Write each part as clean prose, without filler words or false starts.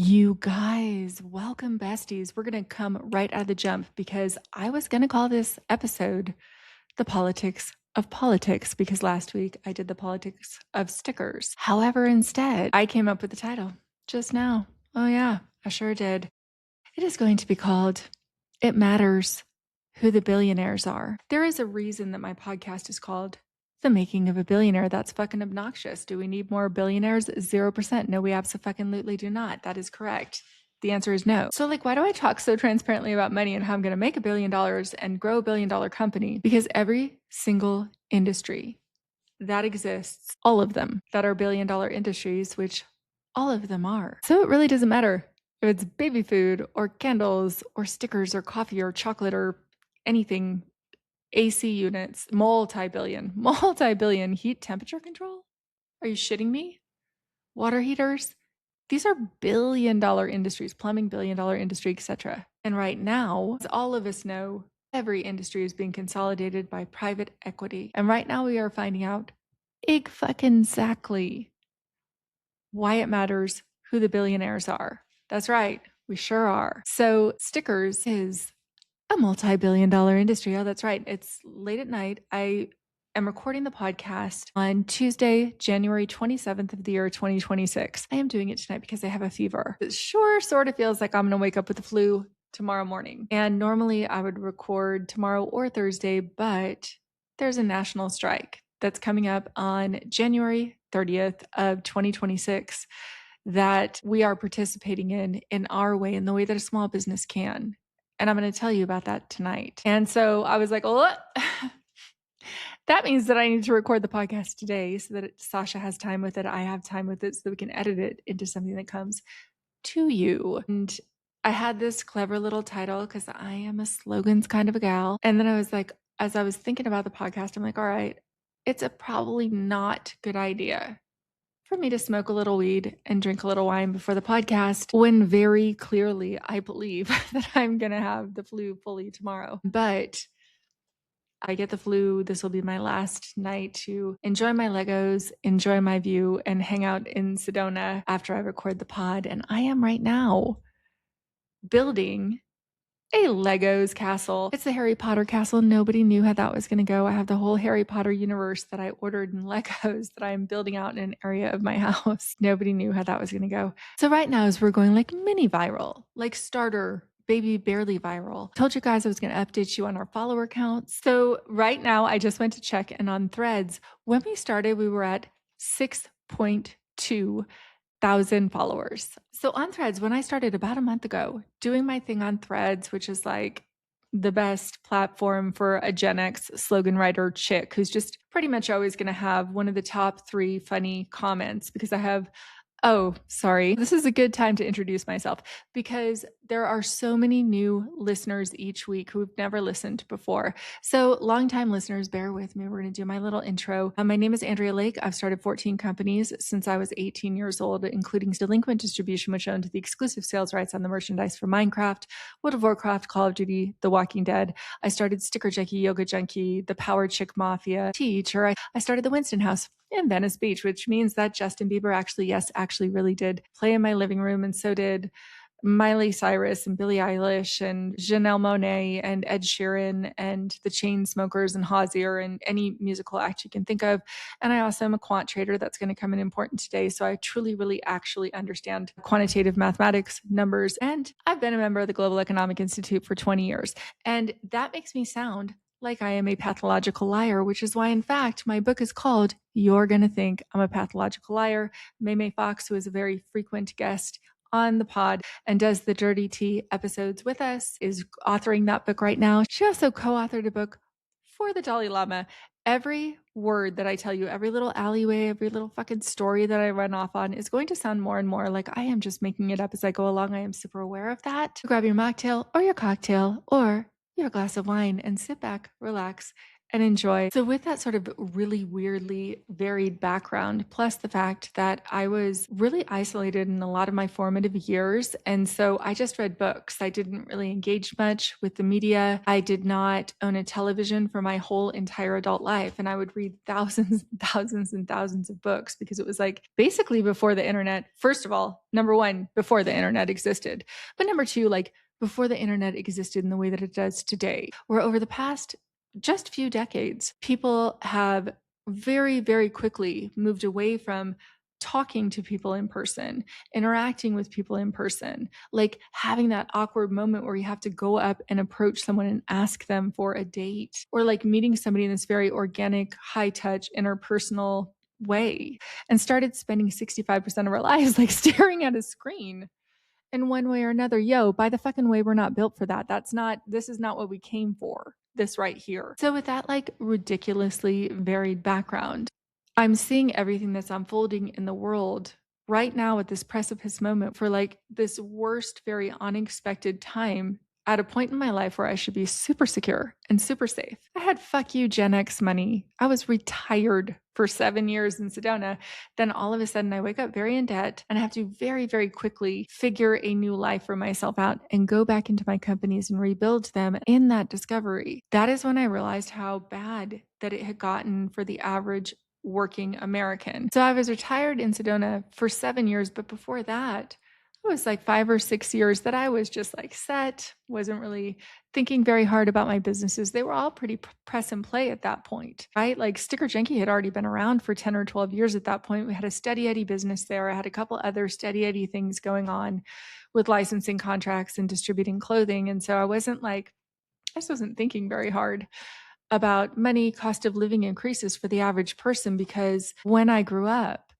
You guys, welcome, besties. We're going to come right out of the jump because I was going to call this episode The Politics of Politics because last week I did the politics of stickers. However, instead, I came up with the title just now. Oh, yeah, I sure did. It is going to be called It Matters Who the Billionaires Are. There is a reason that my podcast is called The Making of a Billionaire. That's fucking obnoxious. Do we need more billionaires? 0%. No, we absolutely do not. That is correct. The answer is no. So, why do I talk so transparently about money and how I'm going to make $1 billion and grow a $1 billion company? Because every single industry that exists, all of them that are $1 billion industries, which all of them are. So it really doesn't matter if it's baby food or candles or stickers or coffee or chocolate or anything, AC units, multi-billion heat temperature control. Are you shitting me? Water heaters. These are $1 billion industries, plumbing $1 billion industry, etc. And right now, as all of us know, every industry is being consolidated by private equity. And right now we are finding out exactly why it matters who the billionaires are. That's right, we sure are. So stickers is a multi-billion dollar industry. Oh, that's right. It's late at night. I am recording the podcast on Tuesday, January 27th of the year 2026. I am doing it tonight because I have a fever. It sure sort of feels like I'm going to wake up with the flu tomorrow morning. And normally I would record tomorrow or Thursday, but there's a national strike that's coming up on January 30th of 2026 that we are participating in our way, in the way that a small business can. And I'm going to tell you about that tonight. And so I was like, oh, that means that I need to record the podcast today so that Sasha has time with it. I have time with it so that we can edit it into something that comes to you. And I had this clever little title because I am a slogans kind of a gal. And then I was like, as I was thinking about the podcast, I'm like, all right, it's a probably not good idea for me to smoke a little weed and drink a little wine before the podcast when very clearly I believe that I'm going to have the flu fully tomorrow. But I get the flu. This will be my last night to enjoy my Legos, enjoy my view, and hang out in Sedona after I record the pod. And I am right now building a Legos castle. It's the Harry Potter castle. Nobody knew how that was going to go. I have the whole Harry Potter universe that I ordered in Legos that I'm building out in an area of my house. Nobody knew how that was going to go. So right now as we're going like mini viral, like starter baby barely viral. Told you guys I was going to update you on our follower counts. So right now I just went to check, and on Threads, when we started, we were at 6.2 thousand followers. So on Threads, when I started about a month ago doing my thing on Threads, which is like the best platform for a Gen X slogan writer chick who's just pretty much always going to have one of the top 3 funny comments, because I have Oh, sorry. This is a good time to introduce myself because there are so many new listeners each week who've never listened before. So, longtime listeners, bear with me. We're going to do my little intro. My name is Andrea Lake. I've started 14 companies since I was 18 years old, including Delinquent Distribution, which owned the exclusive sales rights on the merchandise for Minecraft, World of Warcraft, Call of Duty, The Walking Dead. I started Sticker Junkie, Yoga Junkie, the Power Chick Mafia, Teacher. I started the Winston House in Venice Beach, which means that Justin Bieber actually really did play in my living room. And so did Miley Cyrus and Billie Eilish and Janelle Monáe and Ed Sheeran and the Chainsmokers and Hozier and any musical act you can think of. And I also am a quant trader. That's going to come in important today. So I truly, really actually understand quantitative mathematics, numbers, and I've been a member of the Global Economic Institute for 20 years. And that makes me sound like I am a pathological liar, which is why, in fact, my book is called You're Gonna Think I'm a Pathological Liar. May Fox, who is a very frequent guest on the pod and does the Dirty Tea episodes with us, is authoring that book right now. She also co-authored a book for the Dalai Lama. Every word that I tell you, every little alleyway, every little fucking story that I run off on is going to sound more and more like I am just making it up as I go along. I am super aware of that. Grab your mocktail or your cocktail or your glass of wine and sit back, relax, and enjoy. So, with that sort of really weirdly varied background, plus the fact that I was really isolated in a lot of my formative years. And so I just read books. I didn't really engage much with the media. I did not own a television for my whole entire adult life. And I would read thousands and thousands and thousands of books because it was like basically before the internet. First of all, number one, before the internet existed. But number two, like, before the internet existed in the way that it does today, where over the past just few decades, people have very, very quickly moved away from talking to people in person, interacting with people in person, like having that awkward moment where you have to go up and approach someone and ask them for a date, or like meeting somebody in this very organic, high touch, interpersonal way, and started spending 65% of our lives like staring at a screen in one way or another. Yo, by the fucking way, we're not built for that. This is not what we came for, this right here. So, with that like ridiculously varied background, I'm seeing everything that's unfolding in the world right now at this precipice moment for like this worst, very unexpected time at a point in my life where I should be super secure and super safe. I had fuck you Gen X money. I was retired for 7 years in Sedona. Then all of a sudden I wake up very in debt and I have to very, very quickly figure a new life for myself out and go back into my companies and rebuild them. In that discovery, that is when I realized how bad that it had gotten for the average working American. So I was retired in Sedona for 7 years, but before that, it was like 5 or 6 years that I was just like set, wasn't really thinking very hard about my businesses. They were all pretty press and play at that point, right? Like Sticker Jenky had already been around for 10 or 12 years at that point. We had a steady Eddie business there. I had a couple other steady Eddie things going on with licensing contracts and distributing clothing. And so I just wasn't thinking very hard about money, cost of living increases for the average person, because when I grew up,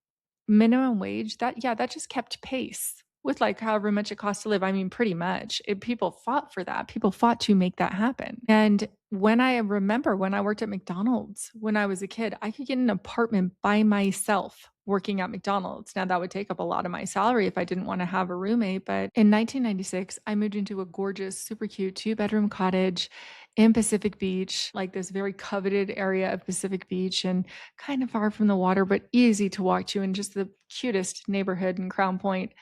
minimum wage, that just kept pace with like however much it costs to live. I mean, pretty much. People fought for that. People fought to make that happen. And when I remember when I worked at McDonald's when I was a kid, I could get an apartment by myself working at McDonald's. Now, that would take up a lot of my salary if I didn't want to have a roommate. But in 1996, I moved into a gorgeous, super cute 2-bedroom cottage in Pacific Beach, like this very coveted area of Pacific Beach, and kind of far from the water, but easy to walk to, and just the cutest neighborhood in Crown Point.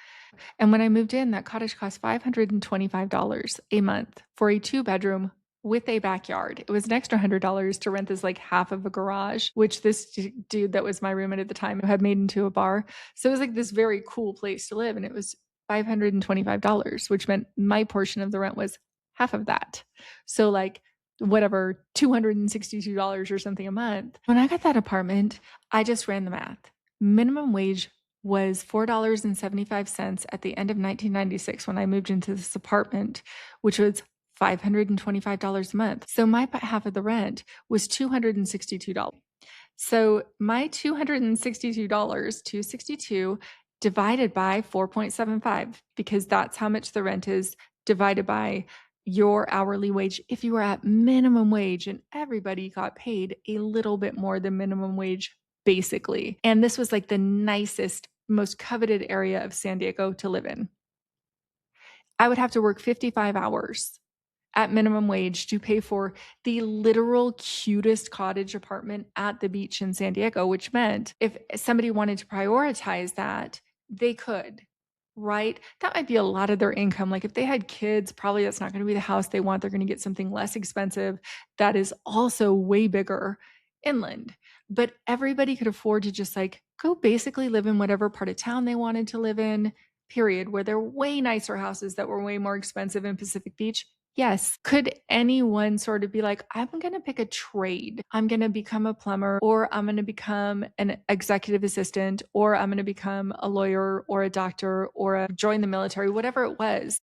And when I moved in, that cottage cost $525 a month for a 2-bedroom with a backyard. It was an extra $100 to rent this like half of a garage, which this dude that was my roommate at the time had made into a bar. So it was like this very cool place to live. And it was $525, which meant my portion of the rent was half of that. So like whatever, $262 or something a month. When I got that apartment, I just ran the math. Minimum wage was $4.75 at the end of 1996 when I moved into this apartment, which was $525 a month. So my half of the rent was $262. So my $262, 262 divided by 4.75, because that's how much the rent is, divided by your hourly wage. If you were at minimum wage, and everybody got paid a little bit more than minimum wage, basically. And this was like the nicest, most coveted area of San Diego to live in. I would have to work 55 hours at minimum wage to pay for the literal cutest cottage apartment at the beach in San Diego, which meant if somebody wanted to prioritize that, they could, right? That might be a lot of their income. Like if they had kids, probably that's not going to be the house they want. They're going to get something less expensive that is also way bigger inland. But everybody could afford to just like go basically live in whatever part of town they wanted to live in, period, where there are way nicer houses that were way more expensive in Pacific Beach. Yes. Could anyone sort of be like, I'm going to pick a trade. I'm going to become a plumber, or I'm going to become an executive assistant, or I'm going to become a lawyer or a doctor or join the military, whatever it was.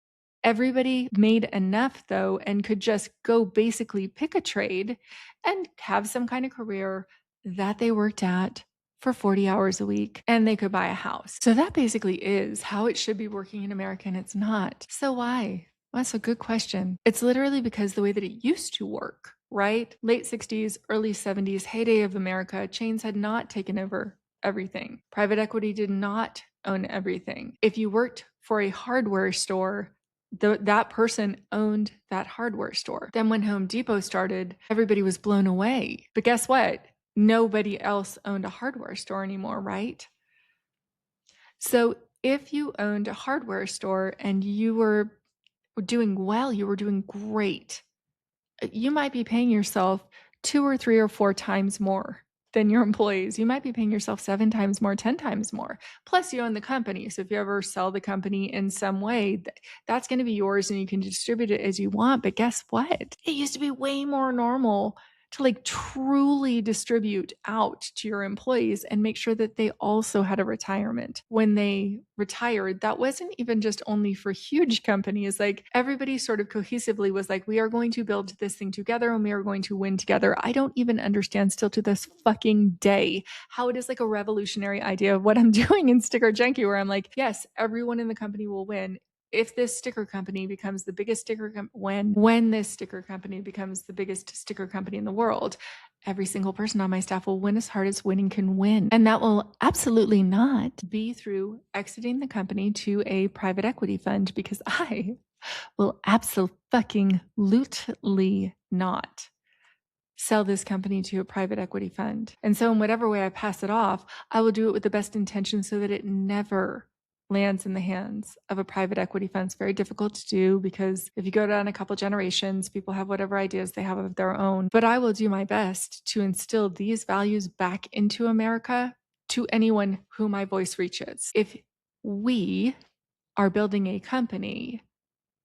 Everybody made enough though, and could just go basically pick a trade and have some kind of career that they worked at for 40 hours a week, and they could buy a house. So that basically is how it should be working in America, and it's not. So why? That's a good question. It's literally because the way that it used to work, right? Late 60s, early 70s, heyday of America, chains had not taken over everything. Private equity did not own everything. If you worked for a hardware store, that person owned that hardware store. Then when Home Depot started, everybody was blown away. But guess what? Nobody else owned a hardware store anymore, right? So if you owned a hardware store and you were doing well, you were doing great, you might be paying yourself 2 or 3 or 4 times more than your employees. You might be paying yourself 7 times more, 10 times more. Plus, you own the company. So if you ever sell the company in some way, that's going to be yours and you can distribute it as you want. But guess what? It used to be way more normal to like truly distribute out to your employees and make sure that they also had a retirement when they retired. That wasn't even just only for huge companies. Like everybody sort of cohesively was like, we are going to build this thing together and we are going to win together. I don't even understand still to this fucking day how it is like a revolutionary idea of what I'm doing in Sticker Junkie, where I'm like, yes, everyone in the company will win if this sticker company becomes the biggest sticker when this sticker company becomes the biggest sticker company in the world, every single person on my staff will win as hard as winning can win. And that will absolutely not be through exiting the company to a private equity fund, because I will absolutely not sell this company to a private equity fund. And so in whatever way I pass it off, I will do it with the best intention so that it never lands in the hands of a private equity fund. It's very difficult to do because if you go down a couple generations, people have whatever ideas they have of their own. But I will do my best to instill these values back into America to anyone who my voice reaches. If we are building a company,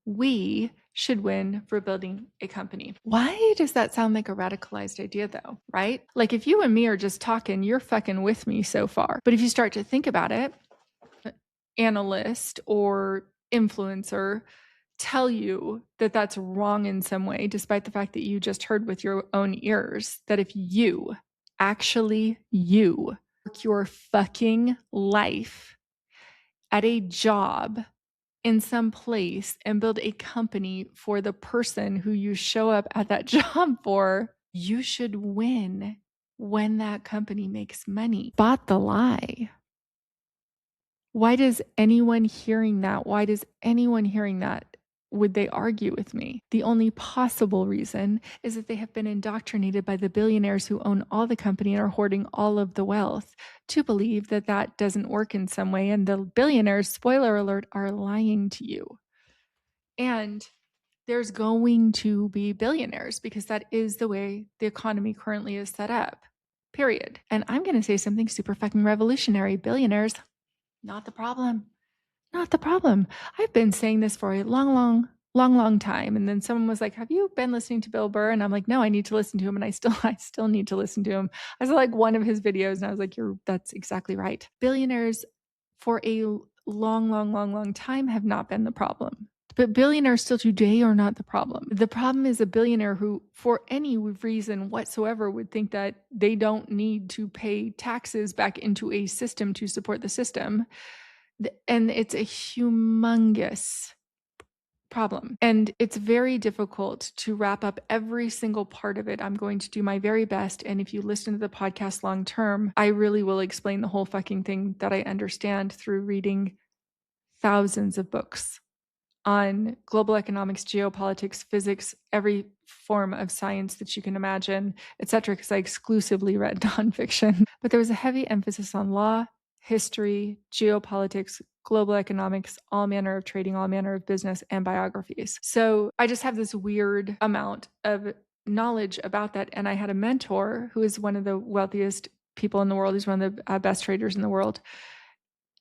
we should win for building a company. Why does that sound like a radicalized idea though, right? Like if you and me are just talking, you're fucking with me so far. But if you start to think about it, analyst or influencer tell you that that's wrong in some way, despite the fact that you just heard with your own ears that if you work your fucking life at a job in some place and build a company for the person who you show up at that job for, you should win when that company makes money. Spot the lie. Why does anyone hearing that, would they argue with me? The only possible reason is that they have been indoctrinated by the billionaires who own all the company and are hoarding all of the wealth to believe that that doesn't work in some way. And the billionaires, spoiler alert, are lying to you. And there's going to be billionaires because that is the way the economy currently is set up, period. And I'm going to say something super fucking revolutionary. Billionaires, not the problem. Not the problem. I've been saying this for a long time. And then someone was like, have you been listening to Bill Burr? And I'm like, no, I need to listen to him. And I still need to listen to him. I saw like one of his videos and I was like, that's exactly right. Billionaires for a long time have not been the problem. But billionaires still today are not the problem. The problem is a billionaire who, for any reason whatsoever, would think that they don't need to pay taxes back into a system to support the system. And it's a humongous problem. And it's very difficult to wrap up every single part of it. I'm going to do my very best. And if you listen to the podcast long term, I really will explain the whole fucking thing that I understand through reading thousands of books on global economics, geopolitics, physics, every form of science that you can imagine, etc., because I exclusively read nonfiction. But there was a heavy emphasis on law, history, geopolitics, global economics, all manner of trading, all manner of business, and biographies. So I just have this weird amount of knowledge about that. And I had a mentor who is one of the wealthiest people in the world. He's one of the best traders in the world.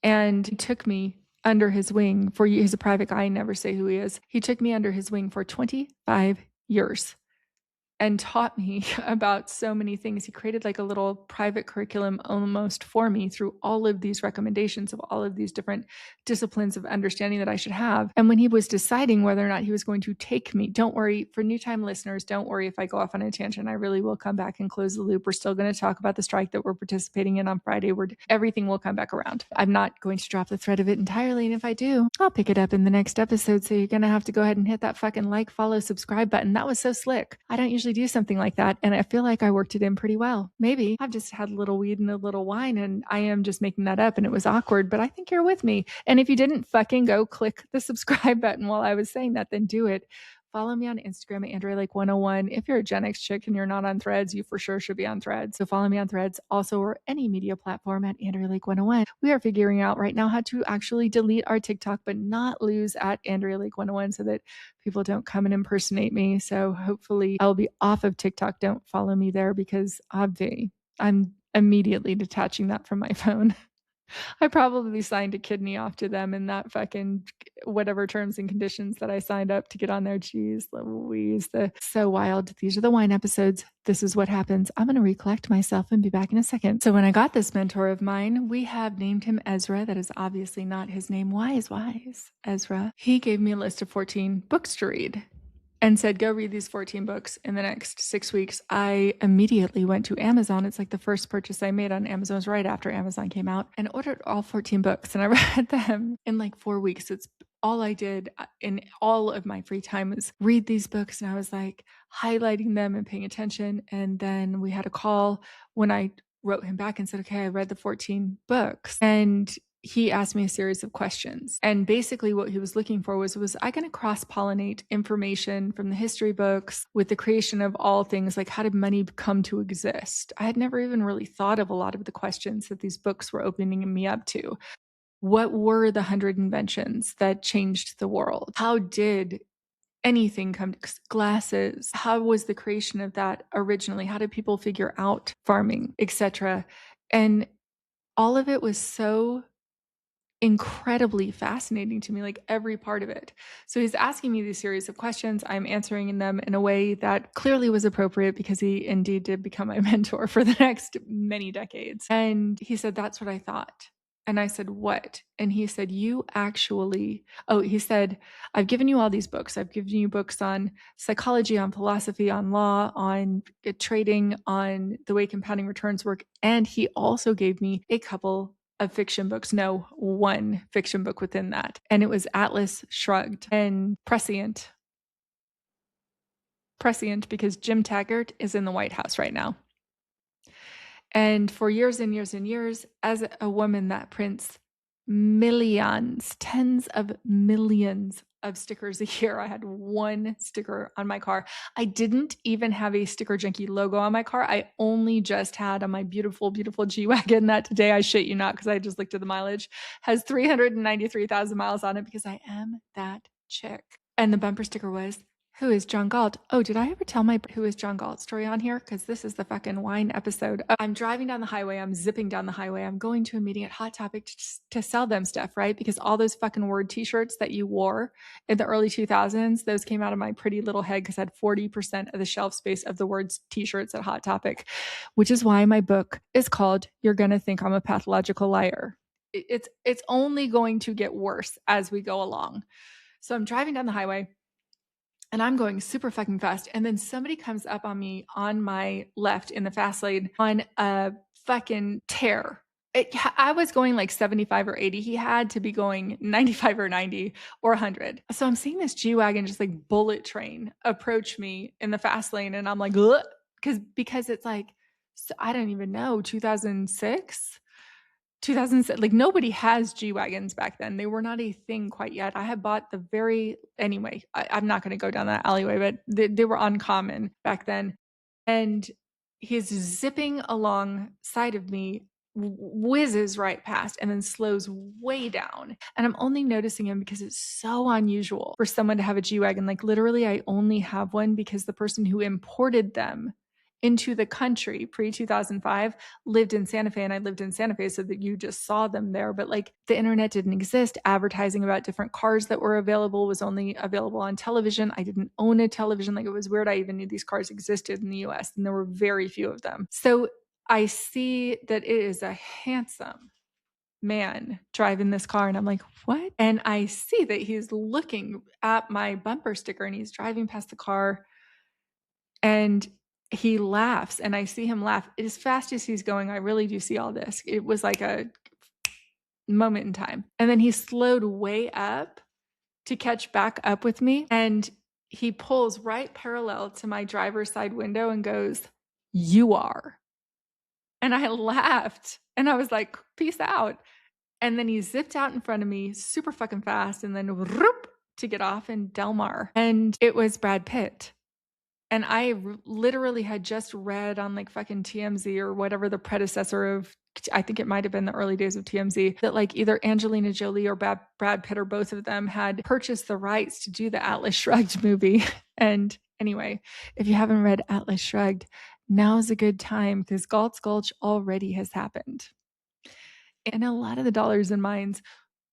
And he took me under his wing for, he's a private guy, I never say who he is. He took me under his wing for 25 years and taught me about so many things. He created like a little private curriculum almost for me through all of these recommendations of all of these different disciplines of understanding that I should have. And when he was deciding whether or not he was going to take me, don't worry, for new time listeners, don't worry if I go off on a tangent. I really will come back and close the loop. We're still going to talk about the strike that we're participating in on Friday. Everything will come back around. I'm not going to drop the thread of it entirely. And if I do, I'll pick it up in the next episode. So you're going to have to go ahead and hit that fucking like, follow, subscribe button. That was so slick. I don't usually usually do something like that. And I feel like I worked it in pretty well. Maybe I've just had a little weed and a little wine and I am just making that up and it was awkward, but I think you're with me. And if you didn't fucking go click the subscribe button while I was saying that, then do it. Follow me on Instagram at Andrea Lake 101. If you're a Gen X chick and you're not on Threads, you for sure should be on Threads. So follow me on Threads, also or any media platform at Andrea Lake 101. We are figuring out right now how to actually delete our TikTok, but not lose at Andrea Lake 101 so that people don't come and impersonate me. So hopefully I'll be off of TikTok. Don't follow me there because obviously I'm immediately detaching that from my phone. I probably signed a kidney off to them in that fucking whatever terms and conditions that I signed up to get on there. Jeez Louise, so wild. These are the wine episodes. This is what happens. I'm going to recollect myself and be back in a second. So when I got this mentor of mine, we have named him Ezra. That is obviously not his name. Wise, Ezra. He gave me a list of 14 books to read and said, go read these 14 books in the next 6 weeks. I immediately went to Amazon. It's like the first purchase I made on Amazon was right after Amazon came out, and ordered all 14 books. And I read them in like 4 weeks. It's all I did in all of my free time was read these books. And I was like highlighting them and paying attention. And then we had a call when I wrote him back and said, okay, I read the 14 books. And he asked me a series of questions. And basically what he was looking for was I going to cross-pollinate information from the history books with the creation of all things, like how did money come to exist? I had never even really thought of a lot of the questions that these books were opening me up to. What were the 100 inventions that changed the world? How did anything come to glasses? How was the creation of that originally? How did people figure out farming, etc.? And all of it was so incredibly fascinating to me, like every part of it. So he's asking me these series of questions. I'm answering them in a way that clearly was appropriate because he indeed did become my mentor for the next many decades. And he said, that's what I thought. And I said, what? And he said, he said, I've given you all these books. I've given you books on psychology, on philosophy, on law, on trading, on the way compounding returns work. And he also gave me a couple of fiction books. No, one fiction book within that. And it was Atlas Shrugged and Prescient. Prescient because Jim Taggart is in the White House right now. And for years and years and years, as a woman that prints millions, tens of millions of stickers a year, I had one sticker on my car. I didn't even have a Sticker Junkie logo on my car. I only just had on my beautiful, beautiful G-Wagon that today, I shit you not, because I just looked at the mileage, has 393,000 miles on it because I am that chick. And the bumper sticker was, who is John Galt? Oh, did I ever tell my who is John Galt story on here? Because this is the fucking wine episode. I'm driving down the highway. I'm zipping down the highway. I'm going to a meeting at Hot Topic to sell them stuff, right? Because all those fucking word t-shirts that you wore in the early 2000s, those came out of my pretty little head because I had 40% of the shelf space of the words t-shirts at Hot Topic, which is why my book is called You're Gonna Think I'm a Pathological Liar. It's only going to get worse as we go along. So I'm driving down the highway and I'm going super fucking fast. And then somebody comes up on me on my left in the fast lane on a fucking tear. I was going like 75 or 80. He had to be going 95 or 90 or 100. So I'm seeing this G-Wagon just like bullet train approach me in the fast lane. And I'm like, because it's like, I don't even know, 2006? 2007, like nobody has G-Wagons back then. They were not a thing quite yet. I had bought anyway, I'm not going to go down that alleyway, but they were uncommon back then. And he's zipping alongside of me, whizzes right past and then slows way down. And I'm only noticing him because it's so unusual for someone to have a G-Wagon. Like literally, I only have one because the person who imported them into the country pre-2005 lived in Santa Fe, and I lived in Santa Fe, so that you just saw them there. But like the internet didn't exist. Advertising about different cars that were available was only available on television. I didn't own a television. Like it was weird. I even knew these cars existed in the US, and there were very few of them. So I see that it is a handsome man driving this car, and I'm like, what? And I see that he's looking at my bumper sticker, and he's driving past the car, and he laughs, and I see him laugh as fast as he's going. I really do see all this. It was like a moment in time. And then he slowed way up to catch back up with me. And he pulls right parallel to my driver's side window and goes, "You are." And I laughed and I was like, "Peace out." And then he zipped out in front of me super fucking fast and then whoop, to get off in Del Mar. And it was Brad Pitt. And I literally had just read on like fucking TMZ or whatever the predecessor of, I think it might have been the early days of TMZ, that like either Angelina Jolie or Brad Pitt or both of them had purchased the rights to do the Atlas Shrugged movie. And anyway, if you haven't read Atlas Shrugged, now's a good time because Galt's Gulch already has happened. And a lot of the dollars and mines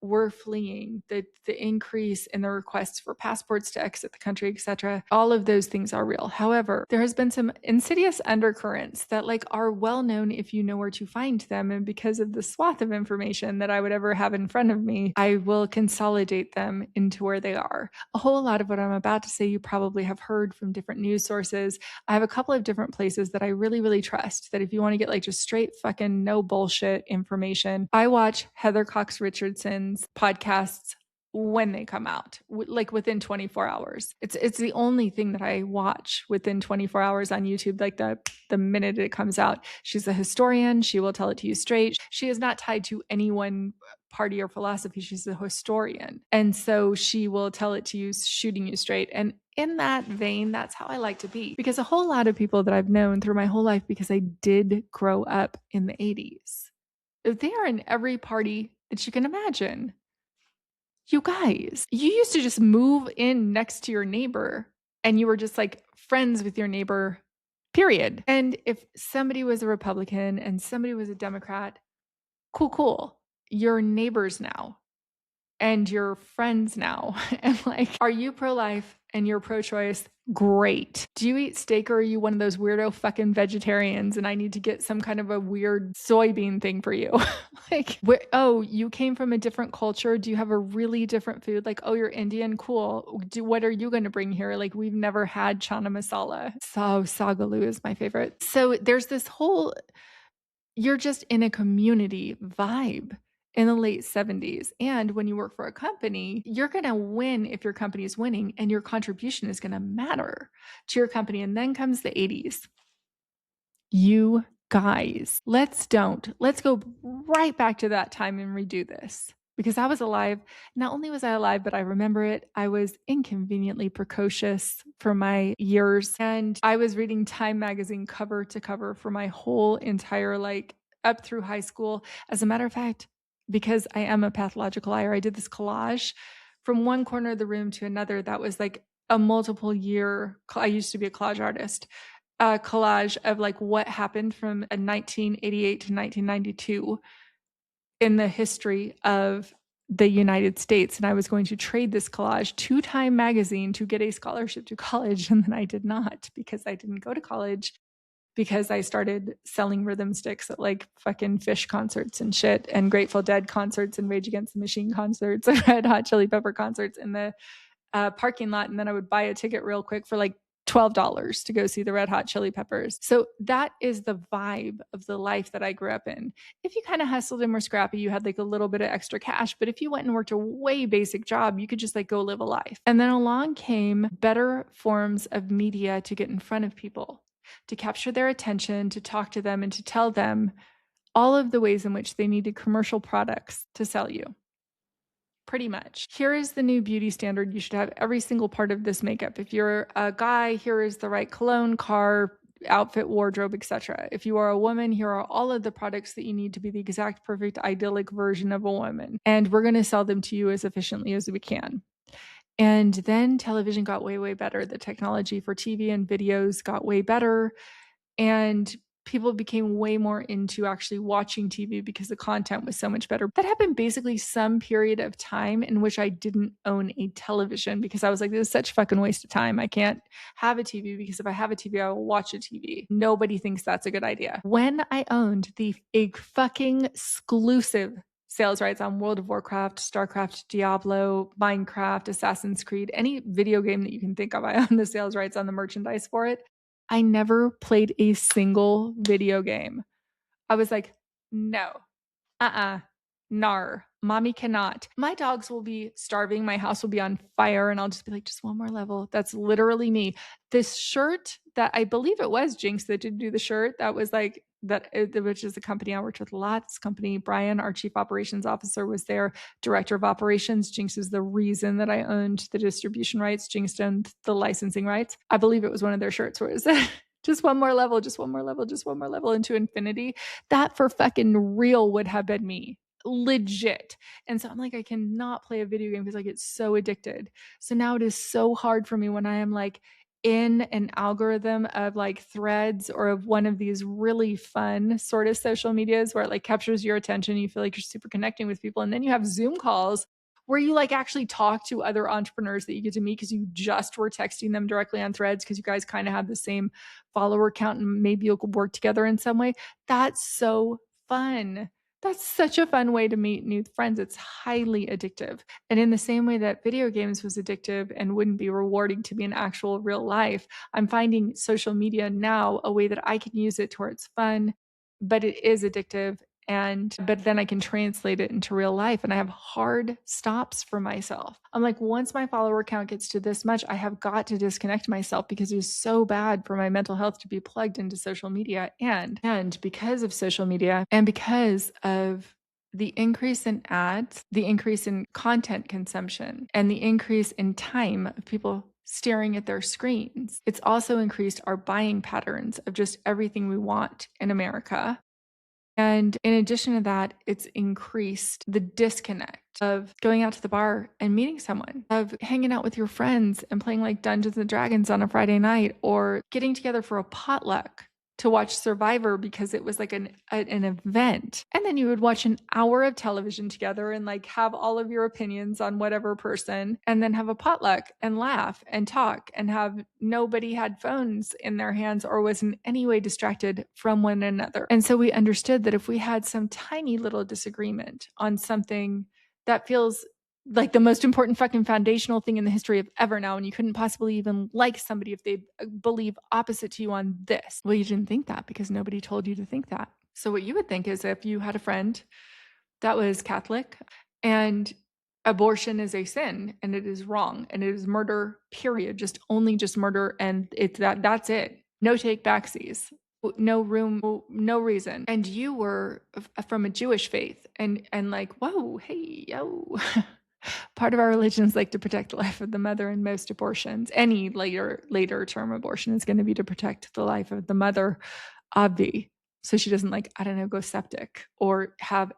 were fleeing, the increase in the requests for passports to exit the country, etc. All of those things are real. However, there has been some insidious undercurrents that like are well known if you know where to find them. And because of the swath of information that I would ever have in front of me, I will consolidate them into where they are. A whole lot of what I'm about to say you probably have heard from different news sources. I have a couple of different places that I really, really trust that if you want to get like just straight fucking no bullshit information, I watch Heather Cox Richardson's podcasts when they come out, like within 24 hours. It's the only thing that I watch within 24 hours on YouTube, like the minute it comes out. She's a historian. She will tell it to you straight. She is not tied to any one party or philosophy. She's a historian. And so she will tell it to you, shooting you straight. And in that vein, that's how I like to be. Because a whole lot of people that I've known through my whole life, because I did grow up in the 80s, they are in every party that you can imagine. You guys, you used to just move in next to your neighbor and you were just like friends with your neighbor, period. And if somebody was a Republican and somebody was a Democrat, cool. You're neighbors now and you're friends now. And like, are you pro-life and you're pro-choice? Great. Do you eat steak or are you one of those weirdo fucking vegetarians and I need to get some kind of a weird soybean thing for you? Like, oh, you came from a different culture. Do you have a really different food? Like, oh, you're Indian. Cool. What are you going to bring here? Like, we've never had chana masala. So sagaloo is my favorite. So there's this whole, you're just in a community vibe in the late 70s. And when you work for a company, you're going to win if your company is winning and your contribution is going to matter to your company. And then comes the 80s. You guys, let's go right back to that time and redo this. Because I was alive. Not only was I alive, but I remember it. I was inconveniently precocious for my years. And I was reading Time magazine cover to cover for my whole entire, like, up through high school. As a matter of fact, because I am a pathological liar, I did this collage from one corner of the room to another. That was like a multiple year, I used to be a collage artist, a collage of like what happened from 1988 to 1992 in the history of the United States. And I was going to trade this collage to Time magazine to get a scholarship to college. And then I did not because I didn't go to college because I started selling rhythm sticks at like fucking Fish concerts and shit and Grateful Dead concerts and Rage Against the Machine concerts and Red Hot Chili Pepper concerts in the parking lot. And then I would buy a ticket real quick for like $12 to go see the Red Hot Chili Peppers. So that is the vibe of the life that I grew up in. If you kind of hustled and were scrappy, you had like a little bit of extra cash. But if you went and worked a way basic job, you could just like go live a life. And then along came better forms of media to get in front of people, to capture their attention, to talk to them, and to tell them all of the ways in which they needed commercial products to sell you. Pretty much. Here is the new beauty standard. You should have every single part of this makeup. If you're a guy, here is the right cologne, car, outfit, wardrobe, etc. If you are a woman, here are all of the products that you need to be the exact perfect idyllic version of a woman. And we're going to sell them to you as efficiently as we can. And then television got way, way better. The technology for TV and videos got way better. And people became way more into actually watching TV because the content was so much better. That happened basically some period of time in which I didn't own a television because I was like, this is such a fucking waste of time. I can't have a TV because if I have a TV, I will watch a TV. Nobody thinks that's a good idea. When I owned a fucking exclusive sales rights on World of Warcraft, StarCraft, Diablo, Minecraft, Assassin's Creed, any video game that you can think of, I own the sales rights on the merchandise for it. I never played a single video game. I was like, no, nar. Mommy cannot. My dogs will be starving. My house will be on fire. And I'll just be like, just one more level. That's literally me. This shirt that I believe it was Jinx that did do the shirt. That was like, which is a company I worked with a lot. This company, Brian, our chief operations officer, was there, director of operations. Jinx is the reason that I owned the distribution rights. Jinx owned the licensing rights. I believe it was one of their shirts where it said, just one more level, just one more level, just one more level into infinity. That for fucking real would have been me. Legit. And so I'm like, I cannot play a video game because I get so addicted. So now it is so hard for me when I am like in an algorithm of like Threads or of one of these really fun sort of social medias where it like captures your attention. You feel like you're super connecting with people. And then you have Zoom calls where you like actually talk to other entrepreneurs that you get to meet because you just were texting them directly on Threads because you guys kind of have the same follower count and maybe you'll work together in some way. That's so fun. That's such a fun way to meet new friends. It's highly addictive. And in the same way that video games was addictive and wouldn't be rewarding to me in actual real life, I'm finding social media now a way that I can use it to where it's fun, but it is addictive. But then I can translate it into real life and I have hard stops for myself. I'm like, once my follower count gets to this much, I have got to disconnect myself because it is so bad for my mental health to be plugged into social media. And because of social media and because of the increase in ads, the increase in content consumption, and the increase in time of people staring at their screens, it's also increased our buying patterns of just everything we want in America. And in addition to that, it's increased the disconnect of going out to the bar and meeting someone, of hanging out with your friends and playing like Dungeons and Dragons on a Friday night, or getting together for a potluck to watch Survivor because it was like an event. And then you would watch an hour of television together and like have all of your opinions on whatever person and then have a potluck and laugh and talk and have nobody had phones in their hands or was in any way distracted from one another. And so we understood that if we had some tiny little disagreement on something that feels like the most important fucking foundational thing in the history of ever now, and you couldn't possibly even like somebody if they believe opposite to you on this. Well, you didn't think that because nobody told you to think that. So what you would think is if you had a friend that was Catholic and abortion is a sin and it is wrong and it is murder, period, just murder, and it's that's it. No take backsies. No room, no reason. And you were from a Jewish faith and like, whoa, hey, yo. Part of our religion is like to protect the life of the mother in most abortions. Any later term abortion is going to be to protect the life of the mother, obvi, so she doesn't like, I don't know, go septic or have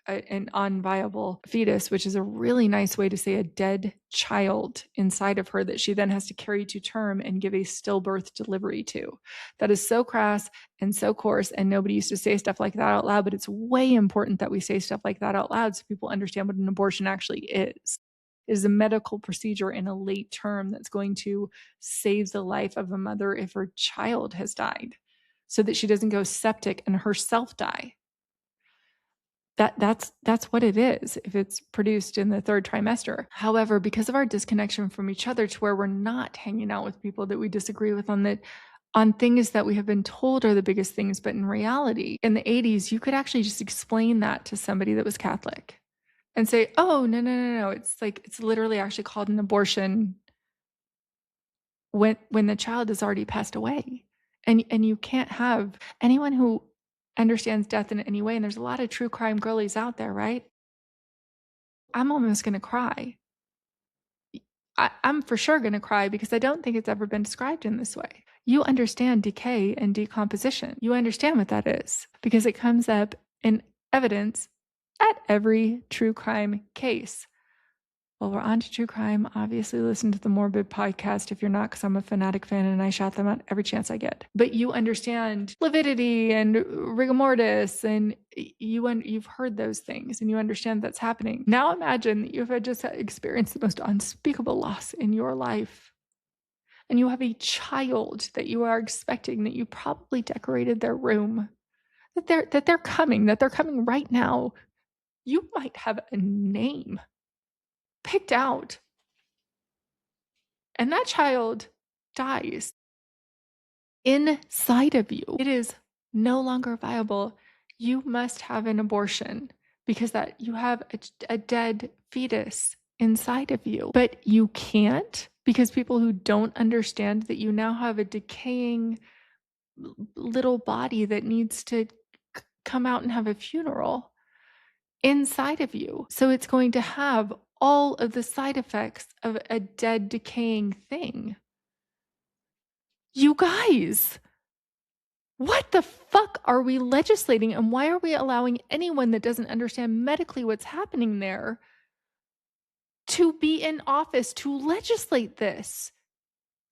an unviable fetus, which is a really nice way to say a dead child inside of her that she then has to carry to term and give a stillbirth delivery to. That is so crass and so coarse, and nobody used to say stuff like that out loud, but it's way important that we say stuff like that out loud so people understand what an abortion actually is. It is a medical procedure in a late term that's going to save the life of a mother if her child has died so that she doesn't go septic and herself die. That's what it is if it's produced in the third trimester. However, because of our disconnection from each other to where we're not hanging out with people that we disagree with on things that we have been told are the biggest things, but in reality, in the 80s, you could actually just explain that to somebody that was Catholic and say, oh, no. It's like, it's literally actually called an abortion when the child has already passed away. And you can't have anyone who understands death in any way. And there's a lot of true crime girlies out there, right? I'm almost going to cry. I'm for sure going to cry because I don't think it's ever been described in this way. You understand decay and decomposition. You understand what that is because it comes up in evidence at every true crime case. Well, we're on to true crime. Obviously, listen to the Morbid podcast if you're not, because I'm a fanatic fan and I shout them out every chance I get. But you understand lividity and rigor mortis, and you've heard those things, and you understand that's happening. Now imagine that you've just experienced the most unspeakable loss in your life, and you have a child that you are expecting, that you probably decorated their room, that they're coming right now. You might have a name picked out. And that child dies inside of you. It is no longer viable. You must have an abortion because that you have a dead fetus inside of you. But you can't, because people who don't understand that you now have a decaying little body that needs to come out and have a funeral inside of you. So it's going to have all of the side effects of a dead, decaying thing. You guys, what the fuck are we legislating, and why are we allowing anyone that doesn't understand medically what's happening there to be in office to legislate this?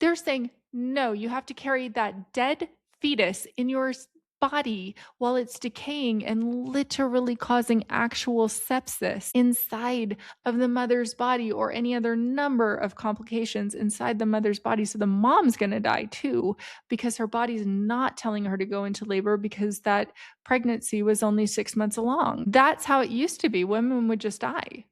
They're saying, no, you have to carry that dead fetus in your body while it's decaying and literally causing actual sepsis inside of the mother's body, or any other number of complications inside the mother's body. So the mom's going to die too, because her body's not telling her to go into labor because that pregnancy was only 6 months along. That's how it used to be. Women would just die.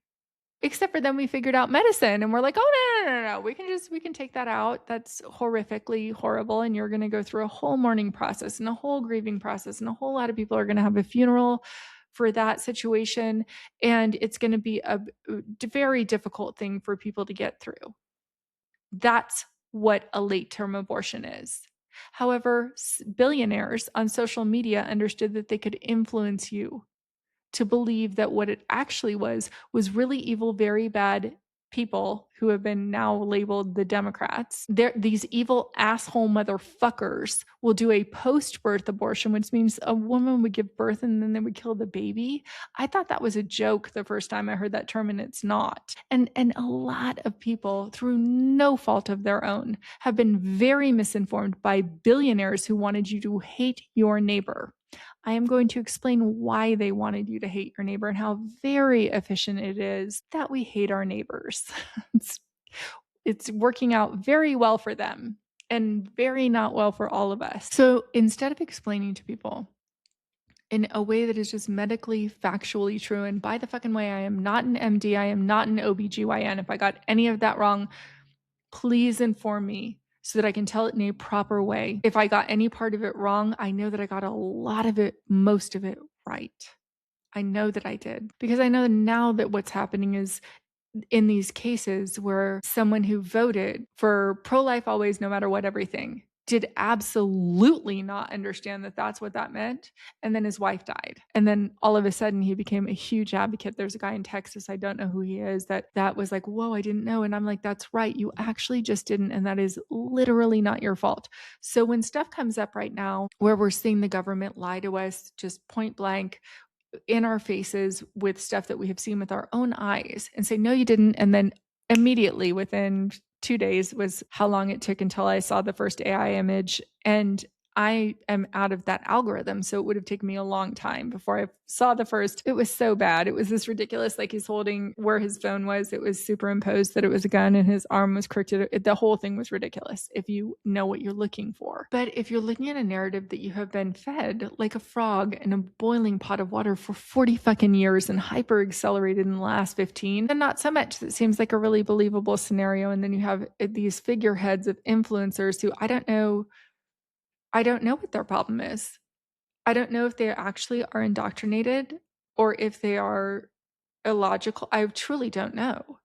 Except for then we figured out medicine and we're like, oh, no. We can take that out. That's horrifically horrible. And you're going to go through a whole mourning process and a whole grieving process. And a whole lot of people are going to have a funeral for that situation. And it's going to be a very difficult thing for people to get through. That's what a late term abortion is. However, billionaires on social media understood that they could influence you to believe that what it actually was really evil, very bad people who have been now labeled the Democrats. These evil asshole motherfuckers will do a post-birth abortion, which means a woman would give birth and then they would kill the baby. I thought that was a joke the first time I heard that term, and it's not. And a lot of people, through no fault of their own, have been very misinformed by billionaires who wanted you to hate your neighbor. I am going to explain why they wanted you to hate your neighbor and how very efficient it is that we hate our neighbors. It's working out very well for them and very not well for all of us. So instead of explaining to people in a way that is just medically, factually true, and by the fucking way, I am not an MD, I am not an OBGYN. If I got any of that wrong, please inform me so that I can tell it in a proper way. If I got any part of it wrong, I know that I got a lot of it, most of it right. I know that I did, because I know now that what's happening is, in these cases where someone who voted for pro-life always, no matter what, everything, did absolutely not understand that that's what that meant. And then his wife died. And then all of a sudden he became a huge advocate. There's a guy in Texas, I don't know who he is, that was like, whoa, I didn't know. And I'm like, that's right. You actually just didn't. And that is literally not your fault. So when stuff comes up right now where we're seeing the government lie to us just point blank in our faces with stuff that we have seen with our own eyes and say, no, you didn't. And then immediately within 2 days was how long it took until I saw the first AI image. And I am out of that algorithm. So it would have taken me a long time before I saw the first. It was so bad. It was this ridiculous, like he's holding where his phone was. It was superimposed that it was a gun and his arm was crooked. The whole thing was ridiculous if you know what you're looking for. But if you're looking at a narrative that you have been fed like a frog in a boiling pot of water for 40 fucking years and hyper accelerated in the last 15, then not so much. That seems like a really believable scenario. And then you have these figureheads of influencers who I don't know what their problem is. I don't know if they actually are indoctrinated or if they are illogical. I truly don't know.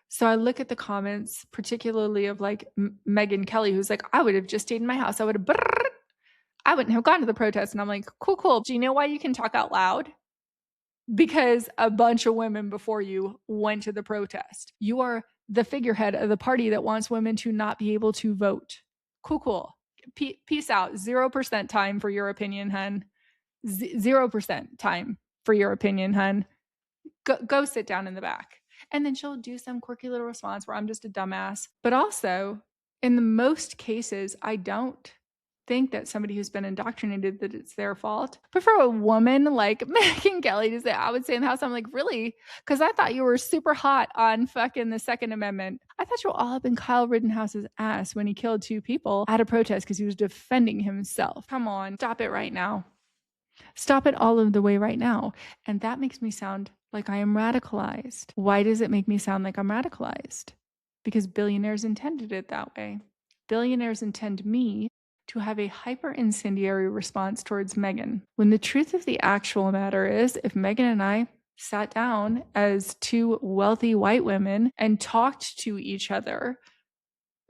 So I look at the comments, particularly of like Megyn Kelly, who's like, I would have just stayed in my house. I wouldn't have gone to the protest. And I'm like, cool. Do you know why you can talk out loud? Because a bunch of women before you went to the protest. You are the figurehead of the party that wants women to not be able to vote. Cool. Peace out. 0% time for your opinion, hun. 0% time for your opinion, hun. Go sit down in the back. And then she'll do some quirky little response where I'm just a dumbass. But also, in the most cases, I don't think that somebody who's been indoctrinated that it's their fault. But for a woman like Megyn Kelly to say, I would stay in the house, I'm like, really? Because I thought you were super hot on fucking the Second Amendment. I thought you were all up in Kyle Rittenhouse's ass when he killed 2 people at a protest because he was defending himself. Come on, stop it right now. Stop it all of the way right now. And that makes me sound like I am radicalized. Why does it make me sound like I'm radicalized? Because billionaires intended it that way. Billionaires intend me to have a hyper incendiary response towards Megyn. When the truth of the actual matter is, if Megyn and I sat down as two wealthy white women and talked to each other,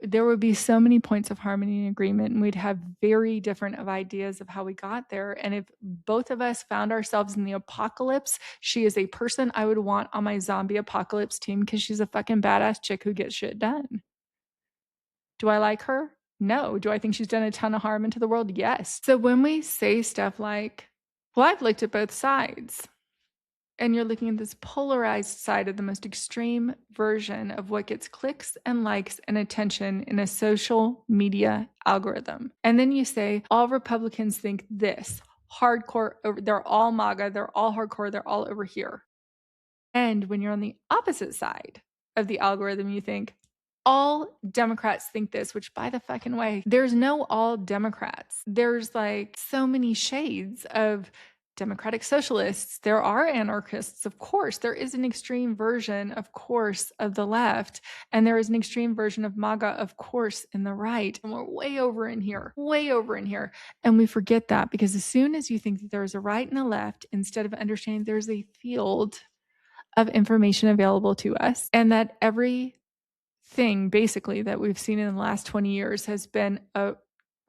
there would be so many points of harmony and agreement, and we'd have very different of ideas of how we got there. And if both of us found ourselves in the apocalypse, she is a person I would want on my zombie apocalypse team because she's a fucking badass chick who gets shit done. Do I like her? No. Do I think she's done a ton of harm into the world? Yes. So when we say stuff like, well, I've looked at both sides, and you're looking at this polarized side of the most extreme version of what gets clicks and likes and attention in a social media algorithm. And then you say, all Republicans think this hardcore, they're all MAGA, they're all hardcore, they're all over here. And when you're on the opposite side of the algorithm, you think, all Democrats think this, which by the fucking way, there's no all Democrats. There's like so many shades of democratic socialists. There are anarchists, of course. There is an extreme version, of course, of the left. And there is an extreme version of MAGA, of course, in the right. And we're way over in here, way over in here. And we forget that because as soon as you think that there's a right and a left, instead of understanding there's a field of information available to us, and that every thing basically that we've seen in the last 20 years has been a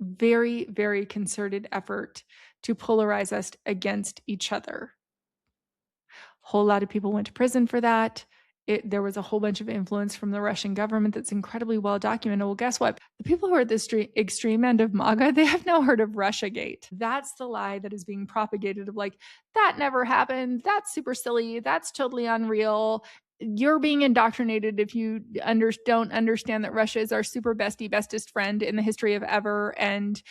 very, very concerted effort to polarize us against each other. A whole lot of people went to prison for that. There was a whole bunch of influence from the Russian government that's incredibly well documented. Well, guess what? The people who are at the extreme end of MAGA, they have now heard of Russiagate. That's the lie that is being propagated of like, that never happened. That's super silly. That's totally unreal. You're being indoctrinated if you don't understand that Russia is our super bestest friend in the history of ever. And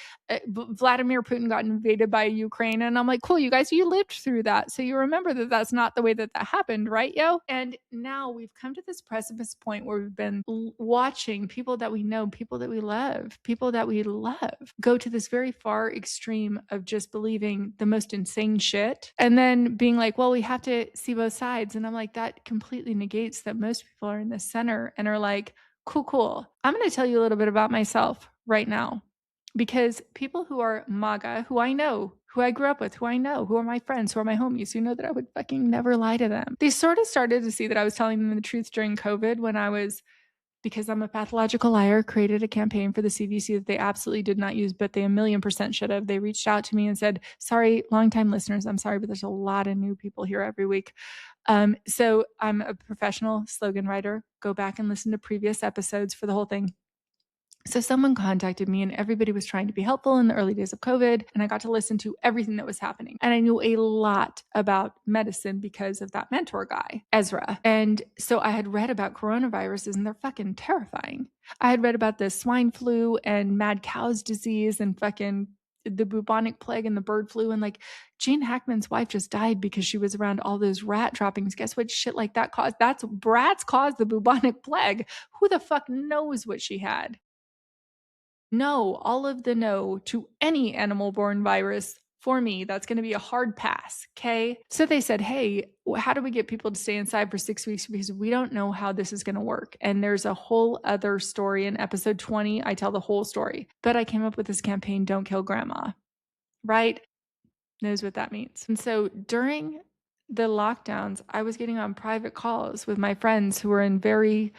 Vladimir Putin got invaded by Ukraine. And I'm like, cool, you guys, you lived through that. So you remember that that's not the way that happened, right, yo? And now we've come to this precipice point where we've been watching people that we know, people that we love, go to this very far extreme of just believing the most insane shit and then being like, well, we have to see both sides. And I'm like, that completely negates that most people are in the center and are like, cool. I'm going to tell you a little bit about myself right now. Because people who are MAGA, who I know, who I grew up with, who I know, who are my friends, who are my homies, who know that I would fucking never lie to them. They sort of started to see that I was telling them the truth during COVID when I was, because I'm a pathological liar, created a campaign for the CDC that they absolutely did not use, but they 1,000,000% should have. They reached out to me and said, sorry, longtime listeners, I'm sorry, but there's a lot of new people here every week. So I'm a professional slogan writer. Go back and listen to previous episodes for the whole thing. So someone contacted me and everybody was trying to be helpful in the early days of COVID. And I got to listen to everything that was happening. And I knew a lot about medicine because of that mentor guy, Ezra. And so I had read about coronaviruses and they're fucking terrifying. I had read about the swine flu and mad cow's disease and fucking the bubonic plague and the bird flu. And like Gene Hackman's wife just died because she was around all those rat droppings. Guess what shit like that caused? Rats caused the bubonic plague. Who the fuck knows what she had? No, all of the no to any animal-borne virus. For me, that's going to be a hard pass. Okay. So they said, hey, how do we get people to stay inside for 6 weeks? Because we don't know how this is going to work. And there's a whole other story in episode 20. I tell the whole story. But I came up with this campaign, Don't Kill Grandma, right? Knows what that means. And so during the lockdowns, I was getting on private calls with my friends who were in very,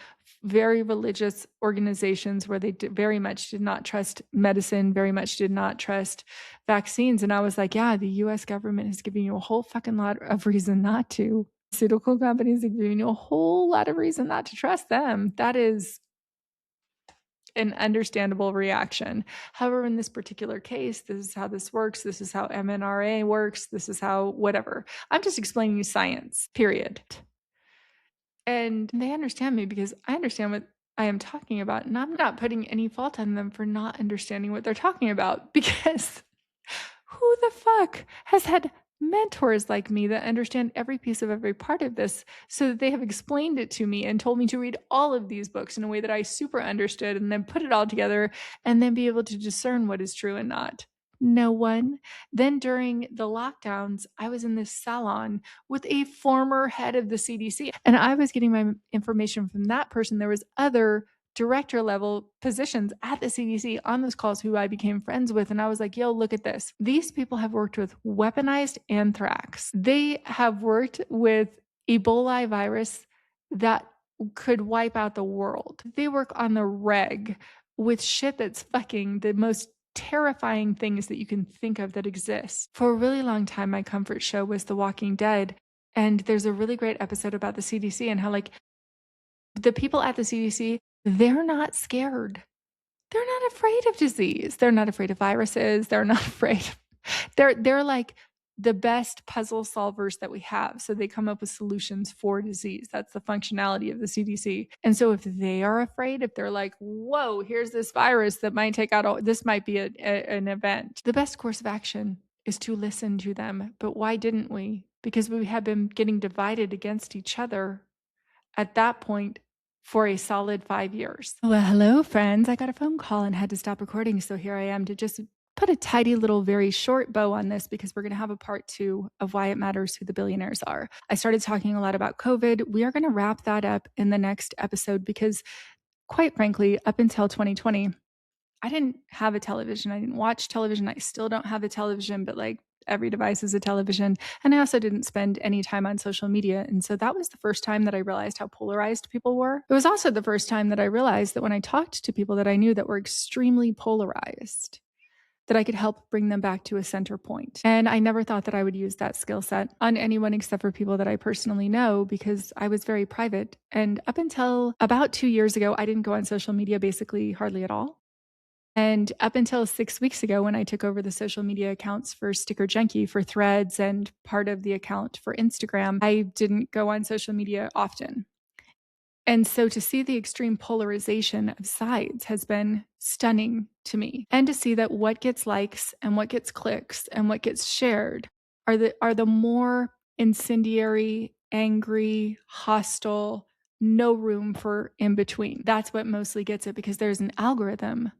very religious organizations where they very much did not trust medicine, very much did not trust vaccines. And I was like, yeah, the US government is giving you a whole fucking lot of reason not to. Pharmaceutical companies are giving you a whole lot of reason not to trust them. That is an understandable reaction. However, in this particular case, this is how this works. This is how mNRA works. This is how whatever. I'm just explaining you science, period. And they understand me because I understand what I am talking about. And I'm not putting any fault on them for not understanding what they're talking about because who the fuck has had mentors like me that understand every piece of every part of this so that they have explained it to me and told me to read all of these books in a way that I super understood and then put it all together and then be able to discern what is true and not? No one. Then during the lockdowns, I was in this salon with a former head of the CDC and I was getting my information from that person. There was other director level positions at the CDC on those calls who I became friends with. And I was like, yo, look at this. These people have worked with weaponized anthrax. They have worked with Ebola virus that could wipe out the world. They work on the reg with shit that's fucking the most terrifying things that you can think of that exist. For a really long time, my comfort show was The Walking Dead. And there's a really great episode about the CDC and how, like, the people at the CDC, they're not scared. They're not afraid of disease. They're not afraid of viruses. They're not afraid. They're like the best puzzle solvers that we have. So they come up with solutions for disease. That's the functionality of the CDC. And so if they are afraid, if they're like, whoa, here's this virus that might take out all, this might be an event. The best course of action is to listen to them. But why didn't we? Because we have been getting divided against each other at that point for a solid 5 years. Well, hello, friends. I got a phone call and had to stop recording. So here I am to just put a tidy little, very short bow on this because we're going to have a part 2 of why it matters who the billionaires are. I started talking a lot about COVID. We are going to wrap that up in the next episode because, quite frankly, up until 2020, I didn't have a television. I didn't watch television. I still don't have a television, but like every device is a television. And I also didn't spend any time on social media. And so that was the first time that I realized how polarized people were. It was also the first time that I realized that when I talked to people that I knew that were extremely polarized, that I could help bring them back to a center point. And I never thought that I would use that skill set on anyone except for people that I personally know because I was very private. And up until about 2 years ago, I didn't go on social media basically hardly at all. And up until 6 weeks ago, when I took over the social media accounts for Sticker Junkie, for Threads, and part of the account for Instagram, I didn't go on social media often. And so to see the extreme polarization of sides has been stunning to me. And to see that what gets likes and what gets clicks and what gets shared are the more incendiary, angry, hostile, no room for in between. That's what mostly gets it because there's an algorithm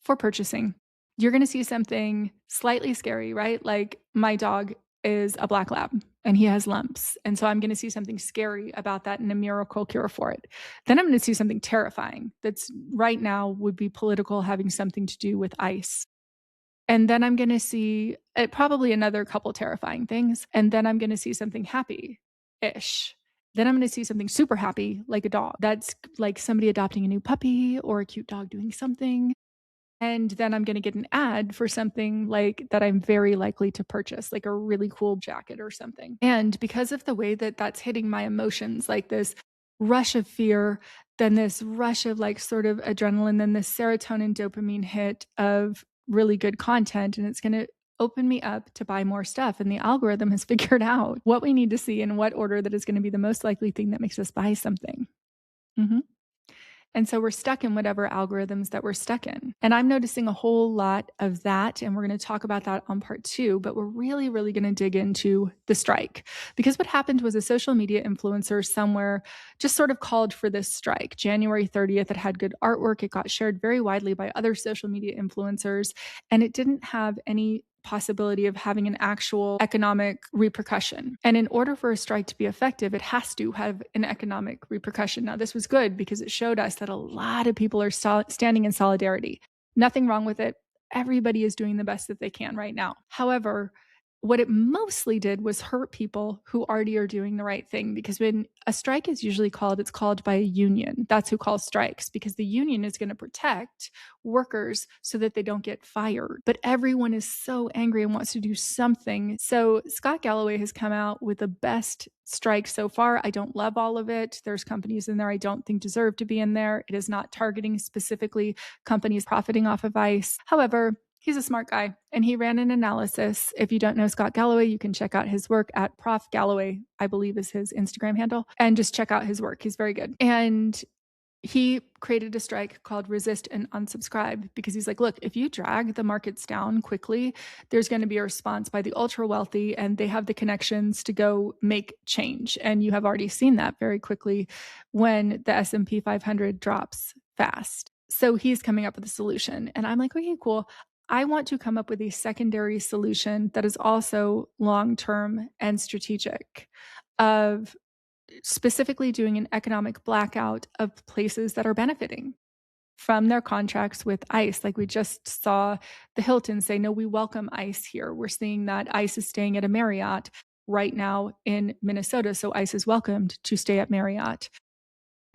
for purchasing. You're going to see something slightly scary, right? Like my dog is a black lab and he has lumps. And so I'm going to see something scary about that and a miracle cure for it. Then I'm going to see something terrifying that's right now would be political, having something to do with ICE. And then I'm going to see probably another couple terrifying things. And then I'm going to see something happy ish. Then I'm going to see something super happy, like a dog. That's like somebody adopting a new puppy or a cute dog doing something. And then I'm going to get an ad for something like that I'm very likely to purchase, like a really cool jacket or something. And because of the way that that's hitting my emotions, like this rush of fear, then this rush of like sort of adrenaline, then this serotonin dopamine hit of really good content, and it's going to open me up to buy more stuff. And the algorithm has figured out what we need to see in what order that is going to be the most likely thing that makes us buy something. Mm-hmm. And so we're stuck in whatever algorithms that we're stuck in. And I'm noticing a whole lot of that. And we're going to talk about that on part 2. But we're really, really going to dig into the strike. Because what happened was a social media influencer somewhere just sort of called for this strike. January 30th, it had good artwork. It got shared very widely by other social media influencers. And it didn't have any possibility of having an actual economic repercussion. And in order for a strike to be effective, it has to have an economic repercussion. Now, this was good because it showed us that a lot of people are standing in solidarity. Nothing wrong with it. Everybody is doing the best that they can right now. However, what it mostly did was hurt people who already are doing the right thing, because when a strike is usually called, it's called by a union. That's who calls strikes, because the union is going to protect workers so that they don't get fired. But everyone is so angry and wants to do something. So Scott Galloway has come out with the best strike so far. I don't love all of it. There's companies in there I don't think deserve to be in there. It is not targeting specifically companies profiting off of ICE. However, he's a smart guy, and he ran an analysis. If you don't know Scott Galloway, you can check out his work at Prof Galloway, I believe is his Instagram handle, and just check out his work. He's very good. And he created a strike called Resist and Unsubscribe, because he's like, look, if you drag the markets down quickly, there's going to be a response by the ultra wealthy, and they have the connections to go make change. And you have already seen that very quickly when the S&P 500 drops fast. So he's coming up with a solution. And I'm like, okay, cool. I want to come up with a secondary solution that is also long-term and strategic, of specifically doing an economic blackout of places that are benefiting. from their contracts with ICE. Like we just saw the Hilton say, no, we welcome ICE here. We're seeing that ICE is staying at a Marriott right now in Minnesota. So ICE is welcomed to stay at Marriott.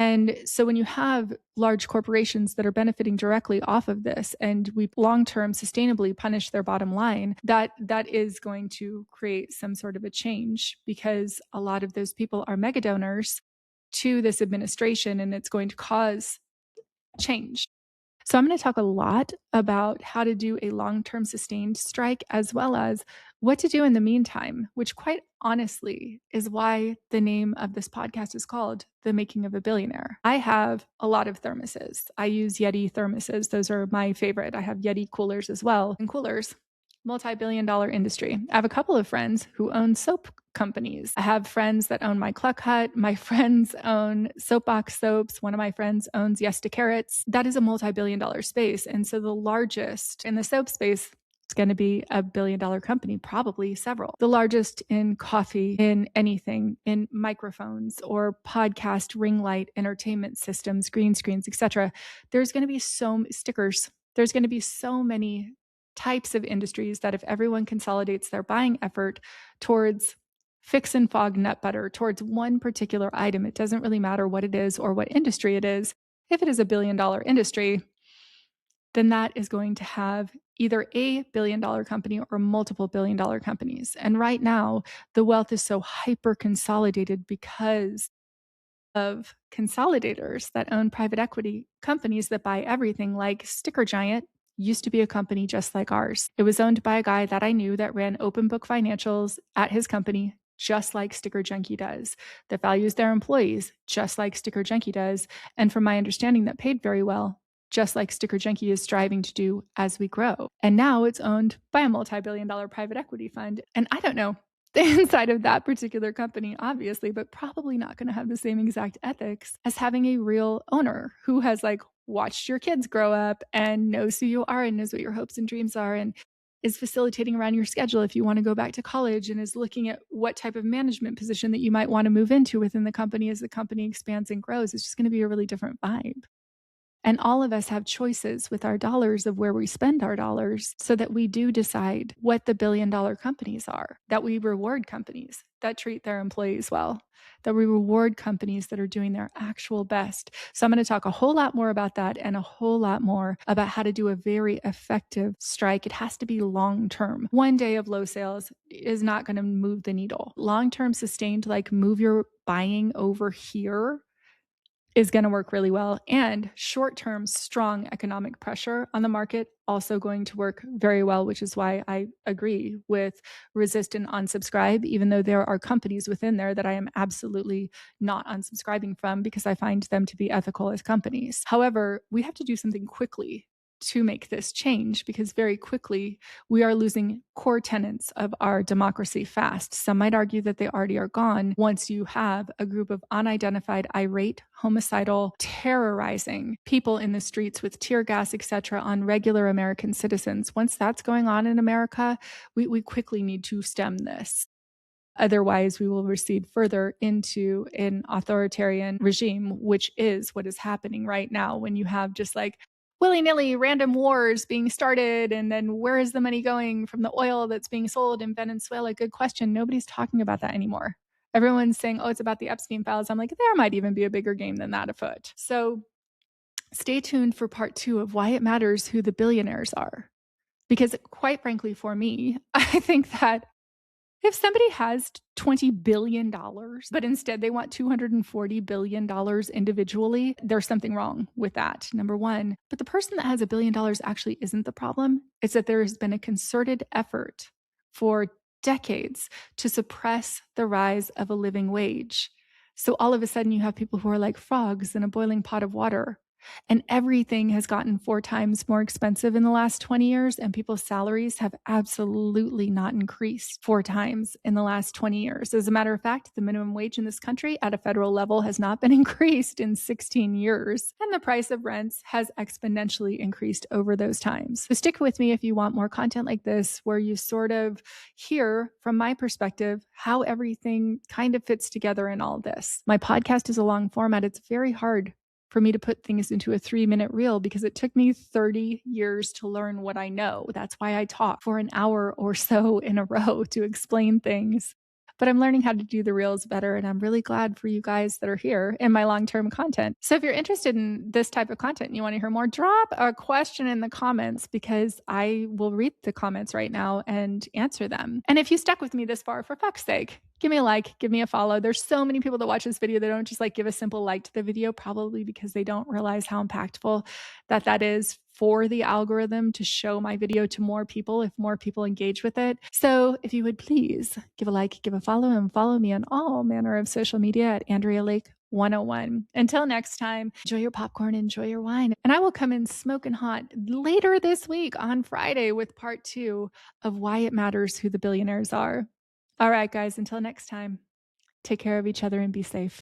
And so when you have large corporations that are benefiting directly off of this and we long-term sustainably punish their bottom line, that is going to create some sort of a change because a lot of those people are mega donors to this administration and it's going to cause change. So I'm going to talk a lot about how to do a long-term sustained strike as well as what to do in the meantime, which quite honestly is why the name of this podcast is called The Making of a Billionaire. I have a lot of thermoses. I use Yeti thermoses. Those are my favorite. I have Yeti coolers as well. And coolers, multi-billion-dollar industry. I have a couple of friends who own soap companies. I have friends that own My Cluck Hut. My friends own Soapbox Soaps. One of my friends owns Yes to Carrots. That is a multi-billion-dollar space. And so the largest in the soap space is going to be a billion-dollar company, probably several. The largest in coffee, in anything, in microphones or podcast ring light, entertainment systems, green screens, etc. There's going to be stickers. There's going to be so many types of industries that if everyone consolidates their buying effort towards fix and fog nut butter, towards one particular item, it doesn't really matter what it is or what industry it is. If it is a billion-dollar industry, then that is going to have either a billion-dollar company or multiple billion-dollar companies. And right now, the wealth is so hyper consolidated because of consolidators that own private equity companies that buy everything, like Sticker Giant used to be a company just like ours. It was owned by a guy that I knew that ran open book financials at his company, just like Sticker Junkie does, that values their employees, just like Sticker Junkie does. And from my understanding, that paid very well, just like Sticker Junkie is striving to do as we grow. And now it's owned by a multi-billion-dollar private equity fund. And I don't know the inside of that particular company, obviously, but probably not going to have the same exact ethics as having a real owner who has like watched your kids grow up and knows who you are and knows what your hopes and dreams are and is facilitating around your schedule if you want to go back to college and is looking at what type of management position that you might want to move into within the company as the company expands and grows. It's just going to be a really different vibe. And all of us have choices with our dollars of where we spend our dollars so that we do decide what the billion-dollar companies are, that we reward companies that treat their employees well, that we reward companies that are doing their actual best. So I'm going to talk a whole lot more about that and a whole lot more about how to do a very effective strike. It has to be long-term. One day of low sales is not going to move the needle. Long-term sustained, like move your buying over here, is going to work really well. And short-term strong economic pressure on the market also going to work very well, which is why I agree with resist and unsubscribe, even though there are companies within there that I am absolutely not unsubscribing from because I find them to be ethical as companies. However, we have to do something quickly to make this change because very quickly we are losing core tenets of our democracy fast. Some might argue that they already are gone once you have a group of unidentified, irate, homicidal, terrorizing people in the streets with tear gas, etc., on regular American citizens. Once that's going on in America, we quickly need to stem this. Otherwise, we will recede further into an authoritarian regime, which is what is happening right now when you have just like willy-nilly random wars being started. And then where is the money going from the oil that's being sold in Venezuela? Good question. Nobody's talking about that anymore. Everyone's saying, oh, it's about the Epstein files. I'm like, there might even be a bigger game than that afoot. So stay tuned for part 2 of why it matters who the billionaires are. Because quite frankly, for me, I think that if somebody has $20 billion, but instead they want $240 billion individually, there's something wrong with that, number one. But the person that has $1 billion actually isn't the problem. It's that there has been a concerted effort for decades to suppress the rise of a living wage. So all of a sudden you have people who are like frogs in a boiling pot of water. And everything has gotten 4 times more expensive in the last 20 years, and people's salaries have absolutely not increased 4 times in the last 20 years. As a matter of fact, the minimum wage in this country at a federal level has not been increased in 16 years, and the price of rents has exponentially increased over those times. So stick with me if you want more content like this, where you sort of hear from my perspective how everything kind of fits together in all this. My podcast is a long format. It's very hard for me to put things into a 3-minute reel because it took me 30 years to learn what I know. That's why I talk for an hour or so in a row to explain things. But I'm learning how to do the reels better, and I'm really glad for you guys that are here in my long-term content. So if you're interested in this type of content and you want to hear more, drop a question in the comments because I will read the comments right now and answer them. And if you stuck with me this far, for fuck's sake, give me a like, give me a follow. There's so many people that watch this video that don't just like give a simple like to the video, probably because they don't realize how impactful that is for the algorithm to show my video to more people if more people engage with it. So if you would please give a like, give a follow, and follow me on all manner of social media at Andrea Lake 101. Until next time, enjoy your popcorn, enjoy your wine, and I will come in smoking hot later this week on Friday with part 2 of why it matters who the billionaires are. All right, guys, until next time, take care of each other and be safe.